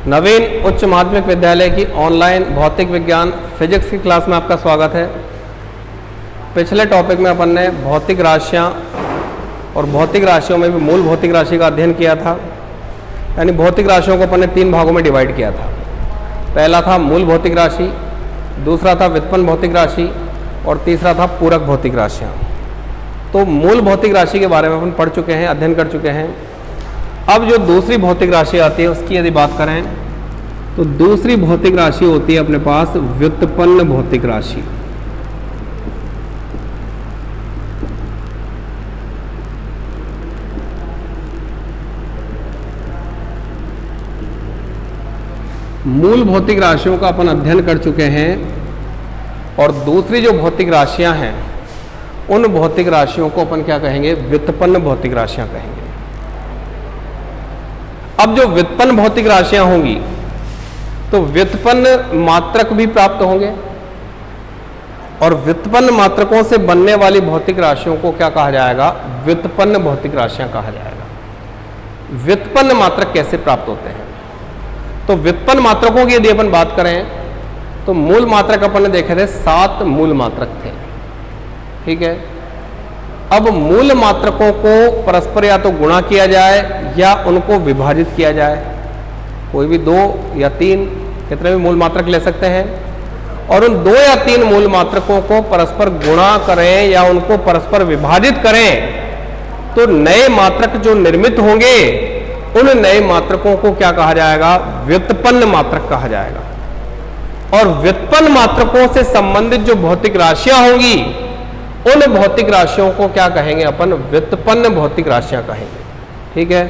नवीन उच्च माध्यमिक विद्यालय की ऑनलाइन भौतिक विज्ञान फिजिक्स की क्लास में आपका स्वागत है। पिछले टॉपिक में अपन ने भौतिक राशियाँ और भौतिक राशियों में भी मूल भौतिक राशि का अध्ययन किया था। यानी भौतिक राशियों को अपन ने 3 भागों में डिवाइड किया था। पहला था मूल भौतिक राशि, दूसरा था व्युत्पन्न भौतिक राशि और तीसरा था पूरक भौतिक राशियाँ। तो मूल भौतिक राशि के बारे में अपन पढ़ चुके हैं, अध्ययन कर चुके हैं। अब जो दूसरी भौतिक राशि आती है उसकी यदि बात करें तो दूसरी भौतिक राशि होती है अपने पास व्युत्पन्न भौतिक राशि। मूल भौतिक राशियों का अपन अध्ययन कर चुके हैं और दूसरी जो भौतिक राशियां हैं उन भौतिक राशियों को अपन क्या कहेंगे? व्युत्पन्न भौतिक राशियां कहेंगे। अब जो व्युत्पन्न भौतिक राशियां होंगी तो व्युत्पन्न मात्रक भी प्राप्त होंगे और व्युत्पन्न मात्रकों से बनने वाली भौतिक राशियों को क्या कहा जाएगा? व्युत्पन्न भौतिक राशियां कहा जाएगा। व्युत्पन्न मात्रक कैसे प्राप्त होते हैं? तो व्युत्पन्न मात्रकों की यदि अपन बात करें तो मूल मात्रक अपन ने देखे थे 7 मूल मात्रक थे, ठीक है। अब मूल मात्रकों को परस्पर या तो गुणा किया जाए या उनको विभाजित किया जाए। कोई भी 2 या 3 कितने भी मूल मात्रक ले सकते हैं और उन 2 या 3 मूल मात्रकों को परस्पर गुणा करें या उनको परस्पर विभाजित करें तो नए मात्रक जो निर्मित होंगे उन नए मात्रकों को क्या कहा जाएगा? व्युत्पन्न मात्रक कहा जाएगा। और व्युत्पन्न मात्रकों से संबंधित जो भौतिक राशियां होंगी उन भौतिक राशियों को क्या कहेंगे? अपन व्युत्पन्न भौतिक राशियां कहेंगे, ठीक है।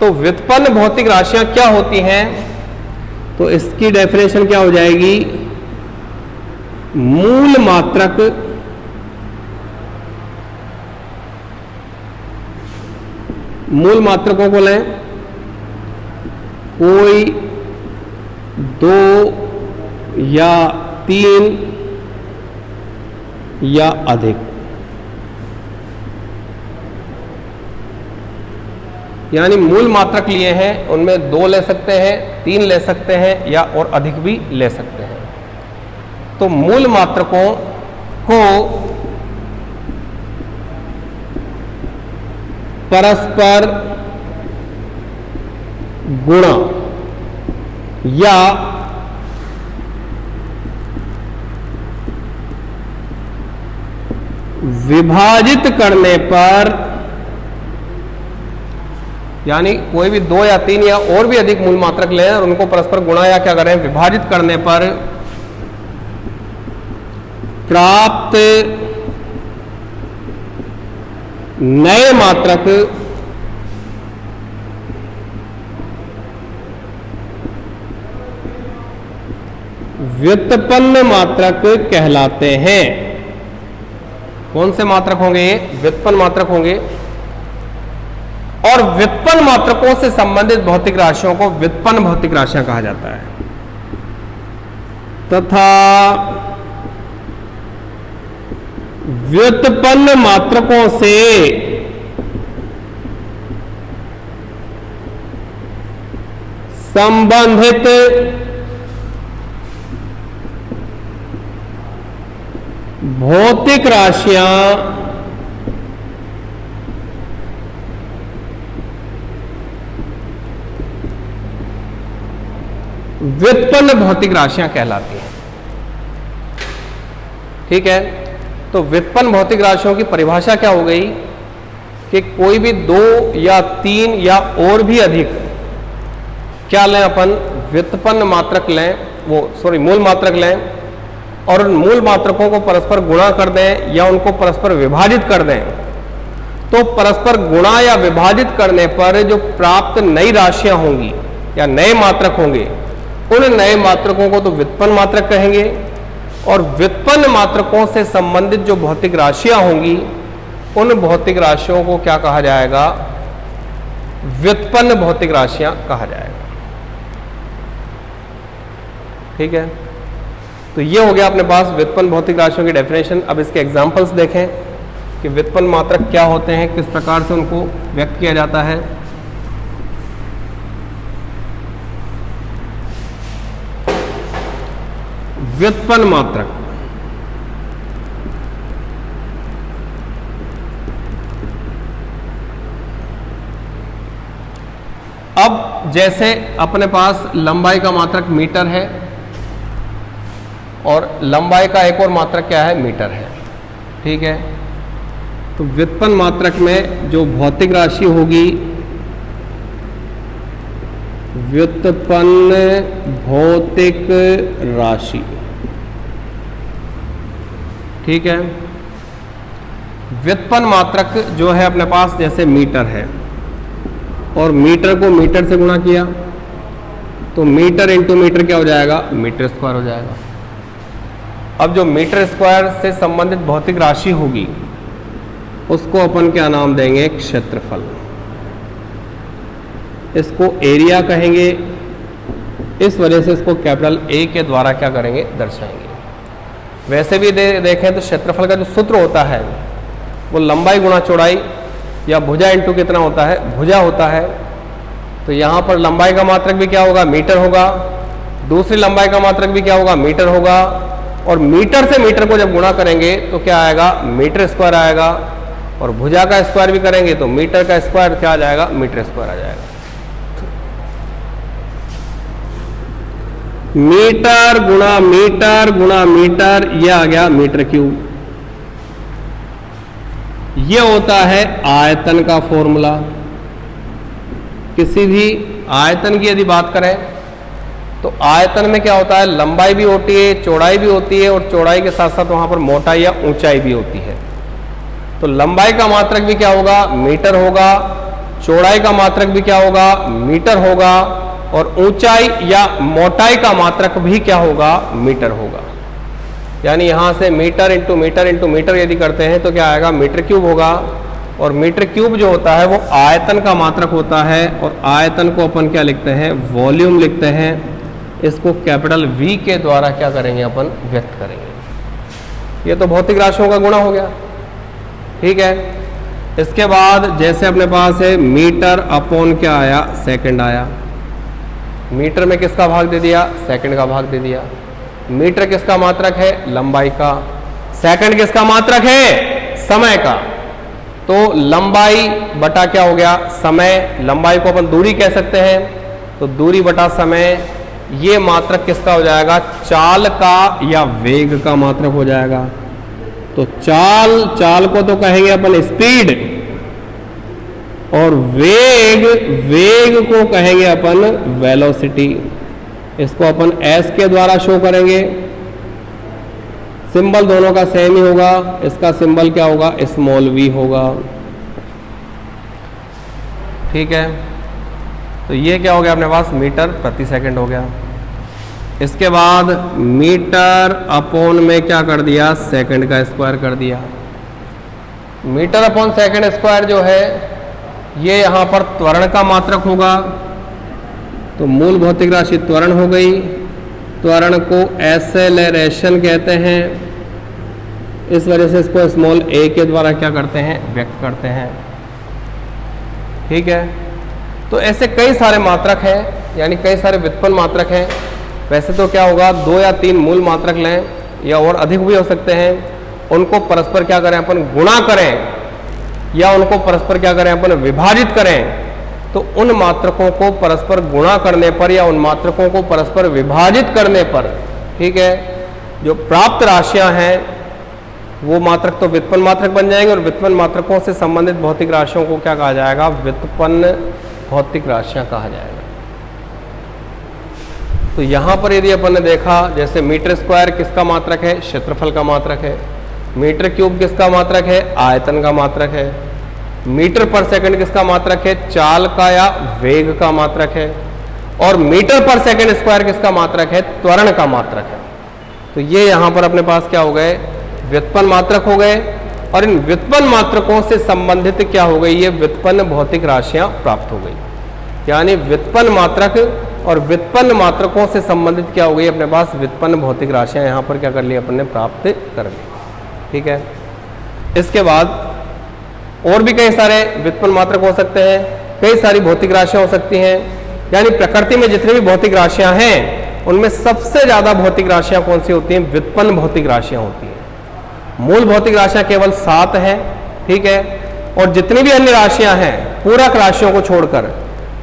तो व्युत्पन्न भौतिक राशियां क्या होती हैं? तो इसकी डेफिनेशन क्या हो जाएगी? मूल मात्रक मूल मात्रकों को लें, कोई 2 या 3 या अधिक, यानी मूल मात्रक लिए हैं उनमें 2 ले सकते हैं, 3 ले सकते हैं या और अधिक भी ले सकते हैं। तो मूल मात्रकों को परस्पर गुणा या विभाजित करने पर, यानी कोई भी 2 या 3 या और भी अधिक मूल मात्रक लें और उनको परस्पर गुणा या क्या करें? विभाजित करने पर प्राप्त नए मात्रक व्युत्पन्न मात्रक कहलाते हैं। कौन से मात्रक होंगे? व्युत्पन्न मात्रक होंगे। और व्युत्पन्न मात्रकों से संबंधित भौतिक राशियों को व्युत्पन्न भौतिक राशियां कहा जाता है। तथा व्युत्पन्न मात्रकों से संबंधित भौतिक राशियां व्युत्पन्न भौतिक राशियां कहलाती हैं, ठीक है। तो व्युत्पन्न भौतिक राशियों की परिभाषा क्या हो गई कि कोई भी 2 या 3 या और भी अधिक क्या लें? अपन व्युत्पन्न मात्रक लें, मूल मात्रक लें और उन मूल मात्रकों को परस्पर गुणा कर दें या उनको परस्पर विभाजित कर दें। तो परस्पर गुणा या विभाजित करने पर जो प्राप्त नई राशियां होंगी या नए मात्रक होंगे उन नए मात्रकों को तो व्युत्पन्न मात्रक कहेंगे और व्युत्पन्न मात्रकों से संबंधित जो भौतिक राशियां होंगी उन भौतिक राशियों को क्या कहा जाएगा? व्युत्पन्न भौतिक राशियां कहा जाएगा, ठीक है। तो ये हो गया अपने पास व्युत्पन्न भौतिक राशियों की डेफिनेशन। अब इसके एग्जांपल्स देखें कि व्युत्पन्न मात्रक क्या होते हैं, किस प्रकार से उनको व्यक्त किया जाता है। व्युत्पन्न मात्रक। अब जैसे अपने पास लंबाई का मात्रक मीटर है और लंबाई का एक और मात्रक क्या है, मीटर है, ठीक है। तो व्युत्पन्न मात्रक में जो भौतिक राशि होगी, व्युत्पन्न भौतिक राशि, ठीक है। व्युत्पन्न मात्रक जो है अपने पास जैसे मीटर है और मीटर को मीटर से गुणा किया तो मीटर इंटू मीटर क्या हो जाएगा, मीटर स्क्वायर हो जाएगा। अब जो मीटर स्क्वायर से संबंधित भौतिक राशि होगी उसको अपन क्या नाम देंगे, क्षेत्रफल। इसको एरिया कहेंगे, इस वजह से इसको कैपिटल ए के द्वारा क्या करेंगे, दर्शाएंगे। वैसे भी देखें तो क्षेत्रफल का जो सूत्र होता है वो लंबाई गुणा चौड़ाई या भुजा इंटू कितना होता है, भुजा होता है। तो यहाँ पर लंबाई का मात्रक भी क्या होगा, मीटर होगा, दूसरी लंबाई का मात्रक भी क्या होगा, मीटर होगा, और मीटर से मीटर को जब गुणा करेंगे तो क्या आएगा, मीटर स्क्वायर आएगा, और भुजा का स्क्वायर भी करेंगे तो मीटर का स्क्वायर क्या आ जाएगा, मीटर स्क्वायर आ जाएगा। मीटर गुणा मीटर, यह आ गया मीटर क्यूब। यह होता है आयतन का फॉर्मूला। किसी भी आयतन की यदि बात करें तो आयतन में क्या होता है, लंबाई भी होती है, चौड़ाई भी होती है, और चौड़ाई के साथ साथ वहां पर मोटाई या ऊंचाई भी होती है। तो लंबाई का मात्रक भी क्या होगा, मीटर होगा, चौड़ाई का मात्रक भी क्या होगा, मीटर होगा, और ऊंचाई या मोटाई का मात्रक भी क्या होगा, मीटर होगा। यानी यहां से metre into metre into metre यदि करते हैं तो क्या आएगा, मीटर क्यूब होगा। और मीटर क्यूब जो होता है वो आयतन का मात्रक होता है, और आयतन को अपन क्या लिखते हैं, वॉल्यूम लिखते हैं। इसको कैपिटल वी के द्वारा क्या करेंगे, अपन व्यक्त करेंगे। ये तो भौतिक राशियों का गुणा हो गया, ठीक है। इसके बाद जैसे अपने पास है मीटर अपॉन क्या आया, सेकंड आया। मीटर में किसका भाग दे दिया, सेकंड का भाग दे दिया। मीटर किसका मात्रक है, लंबाई का। सेकंड किसका मात्रक है, समय का। तो लंबाई बटा क्या हो गया, समय। लंबाई को अपन दूरी कह सकते हैं, तो दूरी बटा समय। ये मात्रक किसका हो जाएगा, चाल का या वेग का मात्रक हो जाएगा। तो चाल को तो कहेंगे अपन स्पीड, और वेग को कहेंगे अपन वेलोसिटी। इसको अपन एस के द्वारा शो करेंगे। सिंबल दोनों का सेम ही होगा, इसका सिंबल क्या होगा, स्मॉल वी होगा, ठीक है। तो ये क्या हो गया अपने पास, मीटर प्रति सेकंड हो गया। इसके बाद मीटर अपॉन में क्या कर दिया, सेकंड का स्क्वायर कर दिया। मीटर अपॉन सेकंड स्क्वायर जो है ये यहां पर त्वरण का मात्रक होगा। तो मूल भौतिक राशि त्वरण हो गई। त्वरण को एक्सेलरेशन कहते हैं, इस वजह से इसको स्मॉल ए के द्वारा क्या करते हैं, व्यक्त करते हैं, ठीक है। तो ऐसे कई सारे मात्रक हैं, यानी कई सारे व्युत्पन्न मात्रक हैं। वैसे तो क्या होगा, 2 या 3 मूल मात्रक लें या और अधिक भी हो सकते हैं, उनको परस्पर क्या करें, अपन गुणा करें, या उनको परस्पर क्या करें, अपन विभाजित करें। तो उन मात्रकों को परस्पर गुणा करने पर या उन मात्रकों को परस्पर विभाजित करने पर, ठीक है, जो प्राप्त राशियां हैं वो मात्रक तो व्युत्पन्न मात्रक बन जाएंगे, और व्युत्पन्न मात्रकों से संबंधित भौतिक राशियों को क्या कहा जाएगा, व्युत्पन्न भौतिक राशियां कहा जाएगा। तो यहां पर यदि अपन ने देखा, जैसे मीटर स्क्वायर किसका मात्रक है, क्षेत्रफल का मात्रक है। मीटर क्यूब किसका मात्रक है, आयतन का मात्रक है। मीटर पर सेकंड किसका मात्रक है, चाल का या वेग का मात्रक है। और मीटर पर सेकंड स्क्वायर किसका मात्रक है, त्वरण का मात्रक है। तो ये यहां पर अपने पास क्या हो गए, व्युत्पन्न मात्रक हो गए। और इन व्युत्पन्न मात्रकों से संबंधित क्या हो गई, ये व्युत्पन्न भौतिक राशियां प्राप्त हो गई। यानी व्युत्पन्न मात्रक और व्युत्पन्न मात्रकों से संबंधित क्या हो गई अपने पास, व्युत्पन्न भौतिक राशियां यहां पर क्या कर ली अपन ने, प्राप्त कर ली, ठीक है। इसके बाद और भी कई सारे व्युत्पन्न मात्रक हो सकते हैं, कई सारी भौतिक राशियां हो सकती हैं। यानी प्रकृति में जितनी भी भौतिक राशियां हैं उनमें सबसे ज्यादा भौतिक राशियां कौन सी होती हैं? व्युत्पन्न भौतिक राशियां होती हैं। मूल भौतिक राशियां केवल 7 हैं, ठीक है, और जितनी भी अन्य राशियां हैं पूरक राशियों को छोड़कर,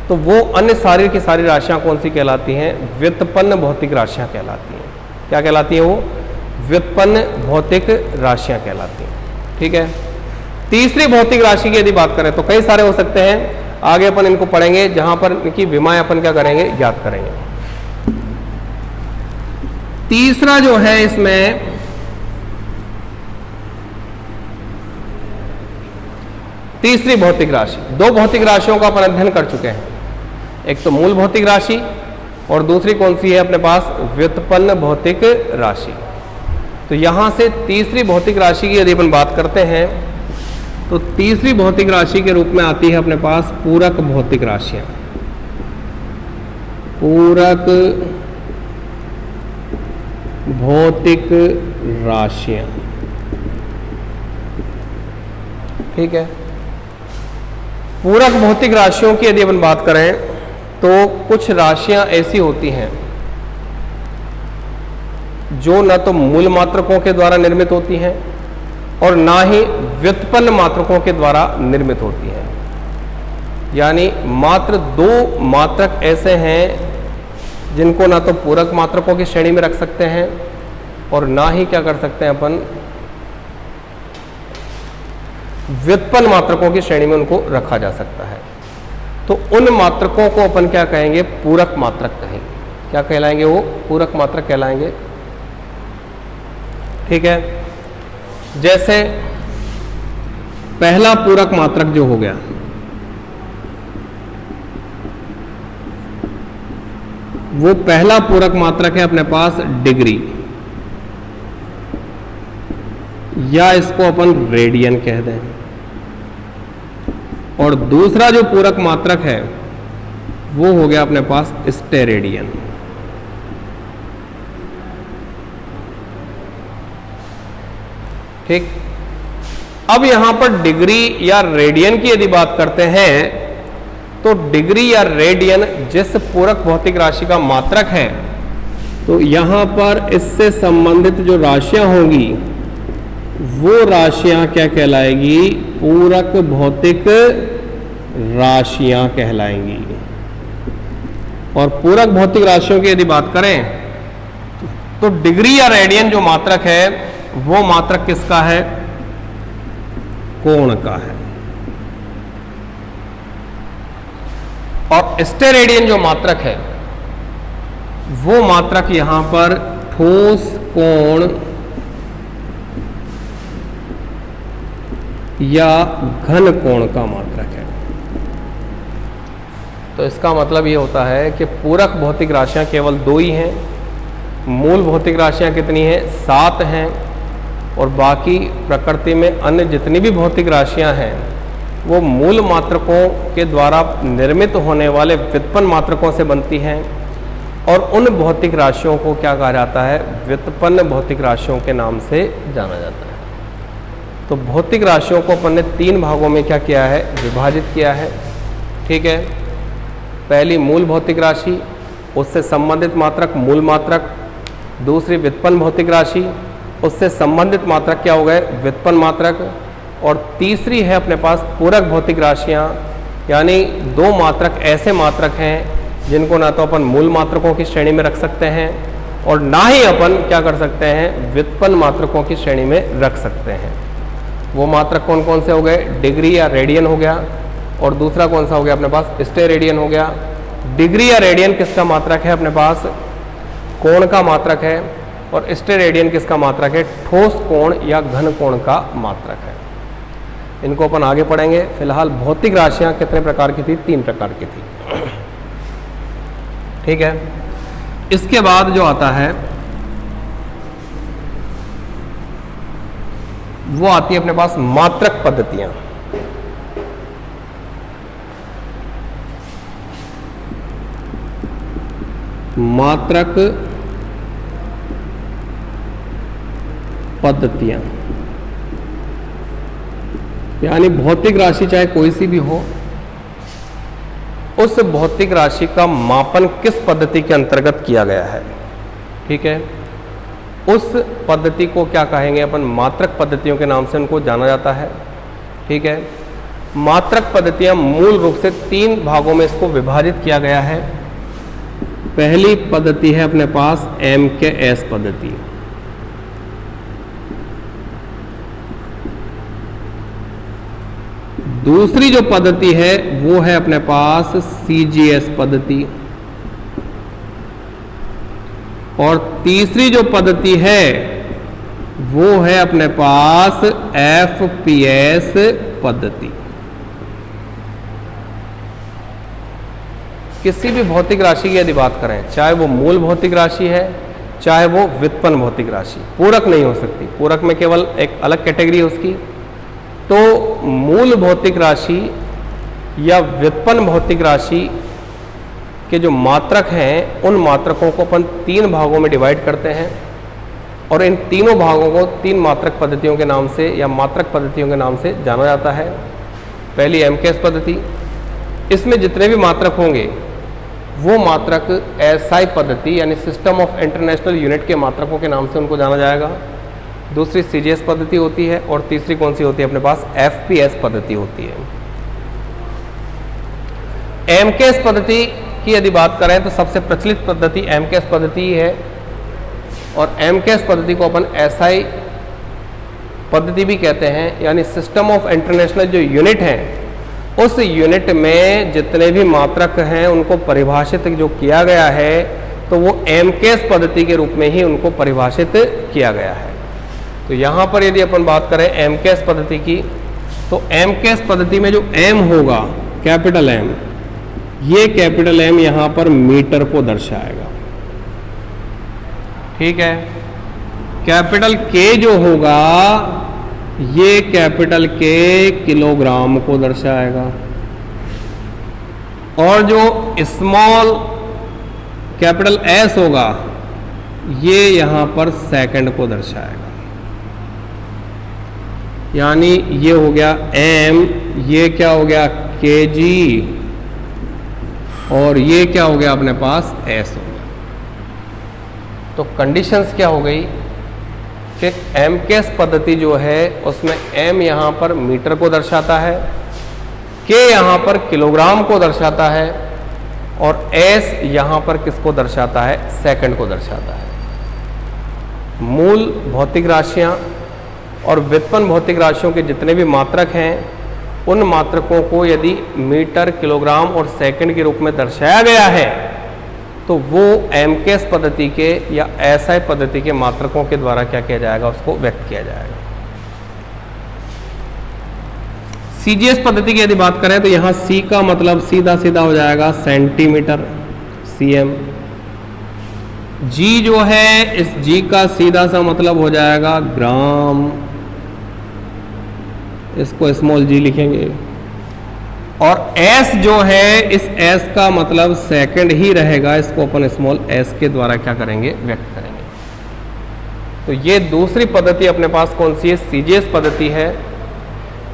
तो वो अन्य सारी की सारी राशियां कौन सी कहलाती हैं? व्युत्पन्न भौतिक राशियां कहलाती हैं। क्या कहलाती हैं वो? व्युत्पन्न भौतिक राशियां कहलाती हैं, ठीक है। तीसरी भौतिक राशि की यदि बात करें तो कई सारे हो सकते हैं, आगे अपन इनको पढ़ेंगे, जहां पर इनकी विमाएं अपन क्या करेंगे? ज्ञात करेंगे। तीसरा जो है इसमें तीसरी भौतिक राशि, दो भौतिक राशियों का अपन अध्ययन कर चुके हैं, एक तो मूल भौतिक राशि और दूसरी कौन सी है अपने पास? व्युत्पन्न भौतिक राशि। तो यहां से तीसरी भौतिक राशि की यदि अपन बात करते हैं तो तीसरी भौतिक राशि के रूप में आती है अपने पास पूरक भौतिक राशियां। पूरक भौतिक राशियां, ठीक है। पूरक भौतिक राशियों की यदि अपन बात करें तो कुछ राशियां ऐसी होती हैं जो न तो मूल मात्रकों के द्वारा निर्मित होती हैं और ना ही व्युत्पन्न मात्रकों के द्वारा निर्मित होती हैं। यानी मात्र दो मात्रक ऐसे हैं जिनको ना तो पूरक मात्रकों की श्रेणी में रख सकते हैं और ना ही क्या कर सकते हैं अपन? व्युत्पन्न मात्रकों की श्रेणी में उनको रखा जा सकता है। तो उन मात्रकों को अपन क्या कहेंगे? पूरक मात्रक कहेंगे। क्या कहलाएंगे वो? पूरक मात्रक कहलाएंगे, ठीक है। जैसे पहला पूरक मात्रक जो हो गया, वो पहला पूरक मात्रक है अपने पास डिग्री, या इसको अपन रेडियन कह दें। और दूसरा जो पूरक मात्रक है वो हो गया अपने पास स्टेरेडियन। ठीक। अब यहां पर डिग्री या रेडियन की यदि बात करते हैं तो डिग्री या रेडियन जिस पूरक भौतिक राशि का मात्रक है, तो यहां पर इससे संबंधित जो राशियां होंगी वो राशियां क्या कहलाएगी? पूरक भौतिक राशियां कहलाएंगी। और पूरक भौतिक राशियों की यदि बात करें तो डिग्री या रेडियन जो मात्रक है वो मात्रक किसका है? कोण का है। और स्टेरेडियन जो मात्रक है वो मात्रक यहां पर ठोस कोण या घन कोण का मात्रक है। तो इसका मतलब ये होता है कि पूरक भौतिक राशियां केवल दो ही हैं, मूल भौतिक राशियां कितनी हैं? 7 हैं, और बाकी प्रकृति में अन्य जितनी भी भौतिक राशियां हैं वो मूल मात्रकों के द्वारा निर्मित होने वाले व्युत्पन्न मात्रकों से बनती हैं, और उन भौतिक राशियों को क्या कहा जाता है? व्युत्पन्न भौतिक राशियों के नाम से जाना जाता है। तो भौतिक राशियों को अपन ने 3 भागों में क्या किया है? विभाजित किया है, ठीक है। पहली मूल भौतिक राशि, उससे संबंधित मात्रक मूल मात्रक। दूसरी व्युत्पन्न भौतिक राशि, उससे संबंधित मात्रक क्या हो गए? व्युत्पन्न मात्रक। और तीसरी है अपने पास पूरक भौतिक राशियां, यानी 2 मात्रक ऐसे मात्रक हैं जिनको ना तो अपन मूल मात्रकों की श्रेणी में रख सकते हैं और ना ही अपन क्या कर सकते हैं? व्युत्पन्न मात्रकों की श्रेणी में रख सकते हैं। वो मात्रक कौन कौन से हो गए? डिग्री या रेडियन हो गया, और दूसरा कौन सा हो गया अपने पास? स्टेरेडियन हो गया। डिग्री या रेडियन किसका मात्रक है? अपने पास कोण का मात्रक है, और स्टेरेडियन किसका मात्रक है? ठोस कोण या घन कोण का मात्रक है। इनको अपन आगे पढ़ेंगे। फिलहाल भौतिक राशियां कितने प्रकार की थी? 3 प्रकार की थी, ठीक है। इसके बाद जो आता है वो आती है अपने पास मात्रक पद्धतियां। मात्रक पद्धतियां यानी भौतिक राशि चाहे कोई सी भी हो, उस भौतिक राशि का मापन किस पद्धति के अंतर्गत किया गया है। ठीक है, उस पद्धति को क्या कहेंगे अपन, मात्रक पद्धतियों के नाम से उनको जाना जाता है। ठीक है, मात्रक पद्धतियां मूल रूप से 3 भागों में इसको विभाजित किया गया है। पहली पद्धति है अपने पास MKS पद्धति, दूसरी जो पद्धति है वो है अपने पास CGS पद्धति, और तीसरी जो पद्धति है वो है अपने पास FPS पद्धति। किसी भी भौतिक राशि की यदि बात करें, चाहे वो मूल भौतिक राशि है चाहे वो व्युत्पन्न भौतिक राशि, पूरक नहीं हो सकती। पूरक में केवल एक अलग कैटेगरी है उसकी। तो मूल भौतिक राशि या व्युत्पन्न भौतिक राशि के जो मात्रक हैं उन मात्रकों को अपन 3 भागों में डिवाइड करते हैं, और इन तीनों भागों को 3 मात्रक पद्धतियों के नाम से या मात्रक पद्धतियों के नाम से जाना जाता है। पहली MKS पद्धति, इसमें जितने भी मात्रक होंगे वो मात्रक SI पद्धति यानी सिस्टम ऑफ इंटरनेशनल यूनिट के मात्रकों के नाम से उनको जाना जाएगा। दूसरी CGS पद्धति होती है, और तीसरी कौन सी होती है अपने पास, FPS पद्धति होती है। MKS पद्धति की यदि बात करें तो सबसे प्रचलित पद्धति MKS पद्धति ही है, और MKS पद्धति को अपन SI पद्धति भी कहते हैं, यानी सिस्टम ऑफ इंटरनेशनल जो यूनिट है उस यूनिट में जितने भी मात्रक हैं उनको परिभाषित जो किया गया है तो वो MKS पद्धति के रूप में ही उनको परिभाषित किया गया है। तो यहाँ पर यदि अपन बात करें MKS पद्धति की, तो MKS पद्धति में जो M होगा, कैपिटल M, ये कैपिटल M यहाँ पर मीटर को दर्शाएगा। ठीक है, कैपिटल K जो होगा ये कैपिटल K किलोग्राम को दर्शाएगा, और जो स्मॉल कैपिटल S होगा ये यहां पर सेकंड को दर्शाएगा। यानी ये हो गया M, ये क्या हो गया kg, और ये क्या हो गया अपने पास S हो गया। तो कंडीशंस क्या हो गई कि MKS पद्धति जो है उसमें M यहाँ पर मीटर को दर्शाता है, K यहाँ पर किलोग्राम को दर्शाता है, और S यहाँ पर किसको दर्शाता है, सेकंड को दर्शाता है। मूल भौतिक राशियाँ और व्युत्पन्न भौतिक राशियों के जितने भी मात्रक हैं उन मात्रकों को यदि मीटर, किलोग्राम और सेकंड के रूप में दर्शाया गया है तो वो MKS पद्धति के या SI पद्धति के मात्रकों के द्वारा क्या किया जाएगा, उसको व्यक्त किया जाएगा। CGS पद्धति की यदि बात करें तो यहाँ C का मतलब सीधा सीधा हो जाएगा सेंटीमीटर, cm। G जो है, इस G का सीधा सा मतलब हो जाएगा ग्राम, इसको स्मॉल g लिखेंगे। और S जो है, इस S का मतलब सेकंड ही रहेगा, इसको अपन स्मॉल s के द्वारा क्या करेंगे, व्यक्त करेंगे। तो ये दूसरी पद्धति अपने पास कौन सी है, CGS पद्धति है।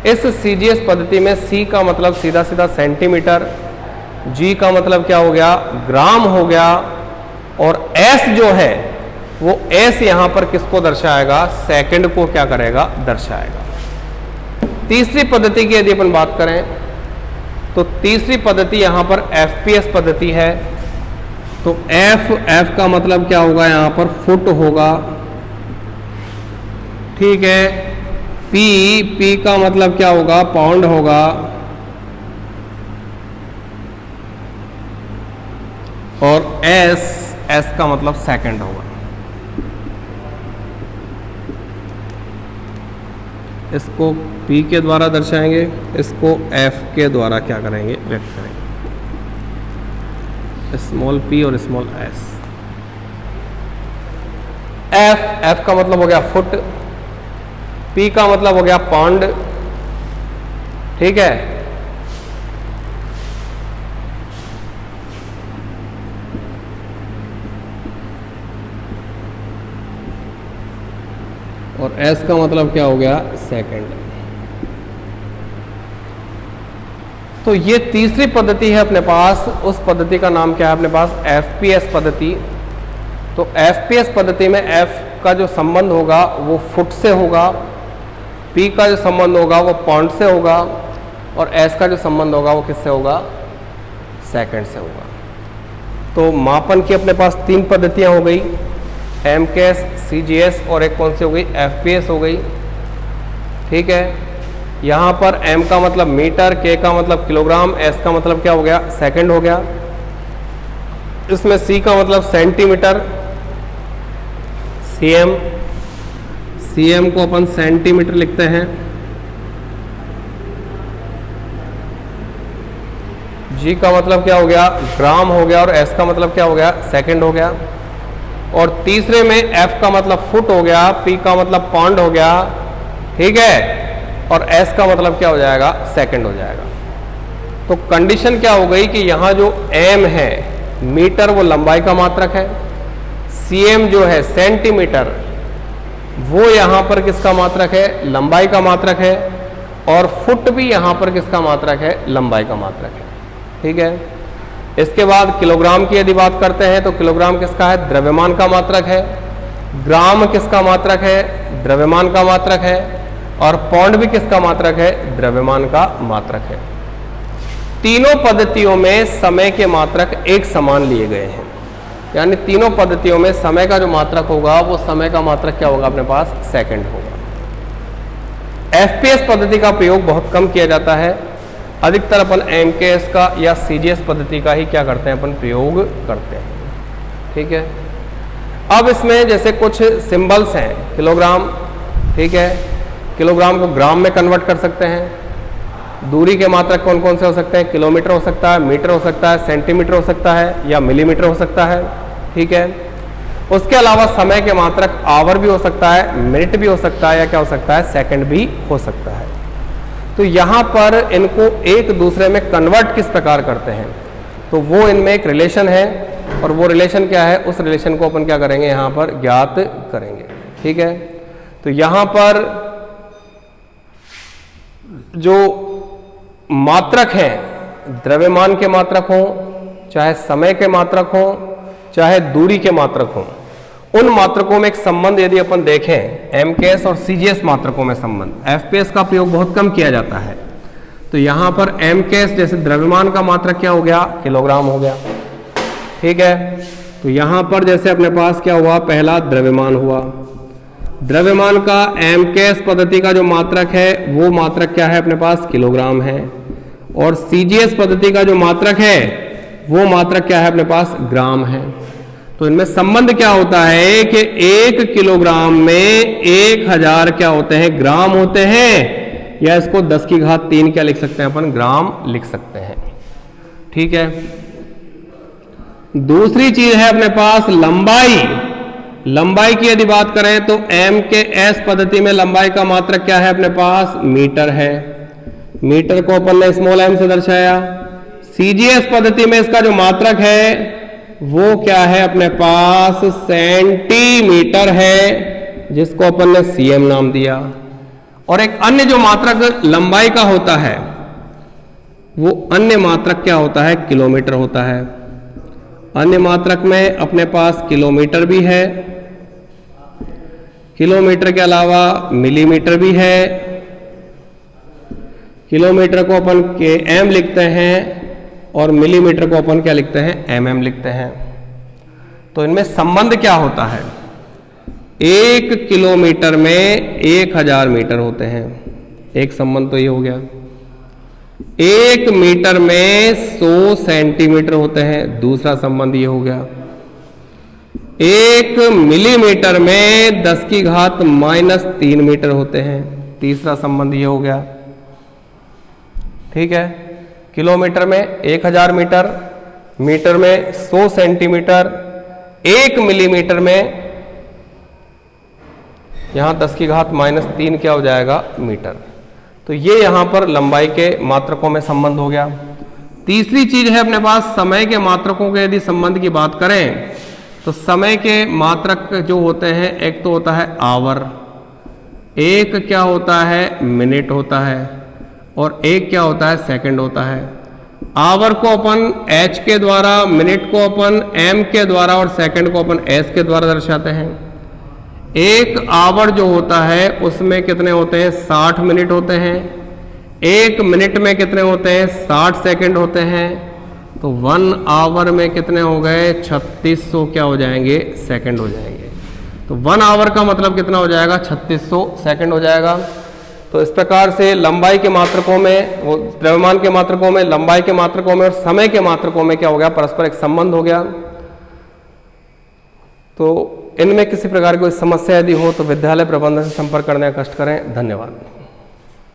इस CGS पद्धति में C का मतलब सीधा सीधा सेंटीमीटर, G का मतलब क्या हो गया, ग्राम हो गया, और S जो है वो S यहां पर किसको दर्शाएगा, सेकंड को क्या करेगा, दर्शाएगा। तीसरी पद्धति की यदि अपन बात करें तो तीसरी पद्धति यहां पर FPS पद्धति है। तो F का मतलब क्या होगा, यहां पर फुट होगा। ठीक है, P का मतलब क्या होगा, पाउंड होगा, और S का मतलब सेकंड होगा। इसको P के द्वारा दर्शाएंगे, इसको F के द्वारा क्या करेंगे, व्यक्त करेंगे, स्मॉल p और स्मॉल s। F का मतलब हो गया फुट, P का मतलब हो गया पाउंड। ठीक है, और S का मतलब क्या हो गया, सेकंड। तो ये तीसरी पद्धति है अपने पास, उस पद्धति का नाम क्या है अपने पास, एफपीएस पद्धति। तो एफपीएस पद्धति में एफ का जो संबंध होगा वो फुट से होगा, पी का जो संबंध होगा वो पॉइंट से होगा, और एस का जो संबंध होगा वो किससे होगा, सेकंड से होगा। तो मापन की अपने पास तीन पद्धतियां हो गई, एमकेएस, सीजीएस और एक कौन सी हो गई, एफपीएस हो गई। ठीक है, यहाँ पर एम का मतलब मीटर, के का मतलब किलोग्राम, एस का मतलब क्या हो गया, सेकंड हो गया। इसमें सी का मतलब सेंटीमीटर, सीएम, सीएम को अपन सेंटीमीटर लिखते हैं। जी का मतलब क्या हो गया, ग्राम हो गया, और एस का मतलब क्या हो गया, सेकंड हो गया। और तीसरे में एफ का मतलब फुट हो गया, पी का मतलब पाउंड हो गया, ठीक है, और एस का मतलब क्या हो जाएगा, सेकंड हो जाएगा। तो कंडीशन क्या हो गई कि यहां जो एम है मीटर वो लंबाई का मात्रक है, सीएम जो है सेंटीमीटर वो यहां पर किसका मात्रक है, लंबाई का मात्रक है, और फुट भी यहां पर किसका मात्रक है, लंबाई का मात्रक है। ठीक है, इसके बाद किलोग्राम की यदि बात करते हैं तो किलोग्राम किसका है, द्रव्यमान का मात्रक है, ग्राम किसका मात्रक है, द्रव्यमान का मात्रक है, और पौंड भी किसका मात्रक है, द्रव्यमान का मात्रक है। तीनों पद्धतियों में समय के मात्रक एक समान लिए गए हैं, यानी तीनों पद्धतियों में समय का जो मात्रक होगा वो समय का मात्रक क्या होगा अपने पास, सेकंड होगा। एफपीएस पद्धति का प्रयोग बहुत कम किया जाता है, अधिकतर अपन एमकेएस का या सीजीएस पद्धति का ही क्या करते हैं, अपन प्रयोग करते हैं। ठीक है, अब इसमें जैसे कुछ सिंबल्स हैं, किलोग्राम, ठीक है, किलोग्राम को ग्राम में कन्वर्ट कर सकते हैं। दूरी के मात्रक कौन कौन से हो सकते हैं, किलोमीटर हो सकता है, मीटर हो सकता है, सेंटीमीटर हो सकता है, या मिलीमीटर हो सकता है। ठीक है, उसके अलावा समय के मात्रक आवर भी हो सकता है, मिनट भी हो सकता है, या क्या हो सकता है, सेकंड भी हो सकता है। तो यहाँ पर इनको एक दूसरे में कन्वर्ट किस प्रकार करते हैं, तो वो इनमें एक रिलेशन है, और वो रिलेशन क्या है, उस रिलेशन को अपन क्या करेंगे, यहाँ पर ज्ञात करेंगे। ठीक है, तो यहाँ पर जो मात्रक हैं, द्रव्यमान के मात्रक हो, चाहे समय के मात्रक हो, चाहे दूरी के मात्रक हो, उन मात्रकों में एक संबंध यदि अपन देखें, एमकेएस और सीजीएस मात्रकों में संबंध, एफपीएस का प्रयोग बहुत कम किया जाता है। तो यहां पर एमकेएस जैसे द्रव्यमान का मात्रक क्या हो गया, किलोग्राम हो गया। ठीक है, तो यहां पर जैसे अपने पास क्या हुआ, पहला द्रव्यमान हुआ, द्रव्यमान का एमकेएस पद्धति का जो मात्रक है वो मात्रक क्या है अपने पास, किलोग्राम है, और सीजीएस पद्धति का जो मात्रक है वो मात्रक क्या है अपने पास, ग्राम है। तो इनमें संबंध क्या होता है कि 1 किलोग्राम में 1000 क्या होते हैं, ग्राम होते हैं, या इसको 10 की घात 3 क्या लिख सकते हैं अपन, ग्राम लिख सकते हैं। ठीक है, दूसरी चीज है अपने पास लंबाई। लंबाई की यदि बात करें तो एमकेएस पद्धति में लंबाई का मात्रक क्या है अपने पास, मीटर है, मीटर को अपन ने स्मॉल एम से दर्शाया। सीजीएस पद्धति में इसका जो मात्रक है वो क्या है अपने पास, सेंटीमीटर है, जिसको अपन ने सीएम नाम दिया। और एक अन्य जो मात्रक लंबाई का होता है वो अन्य मात्रक क्या होता है, किलोमीटर होता है। अन्य मात्रक में अपने पास किलोमीटर भी है, किलोमीटर के अलावा मिलीमीटर भी है। किलोमीटर को अपन km लिखते हैं, और मिलीमीटर को अपन क्या लिखते हैं, mm लिखते हैं। तो इनमें संबंध क्या होता है, 1 किलोमीटर में 1000 मीटर होते हैं, एक संबंध तो ये हो गया। 1 मीटर में 100 सेंटीमीटर होते हैं, दूसरा संबंध ये हो गया। 1 मिलीमीटर में 10 की घात -3 मीटर होते हैं, तीसरा संबंध ये हो गया। ठीक है, किलोमीटर में 1000 मीटर, मीटर में 100 सेंटीमीटर, 1 मिलीमीटर में यहां 10 की घात -3 क्या हो जाएगा, मीटर। तो ये यहां पर लंबाई के मात्रकों में संबंध हो गया। तीसरी चीज है अपने पास समय के मात्रकों के यदि संबंध की बात करें तो समय के मात्रक जो होते हैं, एक तो होता है आवर, एक क्या होता है, मिनट होता है, और एक क्या होता है, सेकंड होता है। आवर को अपन h के द्वारा, मिनट को अपन m के द्वारा और सेकंड को अपन s के द्वारा दर्शाते हैं। एक आवर जो होता है उसमें कितने होते हैं? 60 मिनट होते हैं। एक मिनट में कितने होते हैं? 60 सेकंड होते हैं। तो 1 आवर में कितने हो गए? 3600 क्या हो जाएंगे? सेकंड हो जाएंगे। तो 1 आवर का मतलब कितना हो जाएगा? 3600 सेकंड हो जाएगा। तो इस प्रकार से लंबाई के मात्रकों में, वो द्रव्यमान के मात्रकों में, लंबाई के मात्रकों में और समय के मात्रकों में क्या हो गया? परस्पर एक संबंध हो गया। तो इनमें किसी प्रकार की कोई समस्या यदि हो तो विद्यालय प्रबंधन से संपर्क करने का कष्ट करें। धन्यवाद।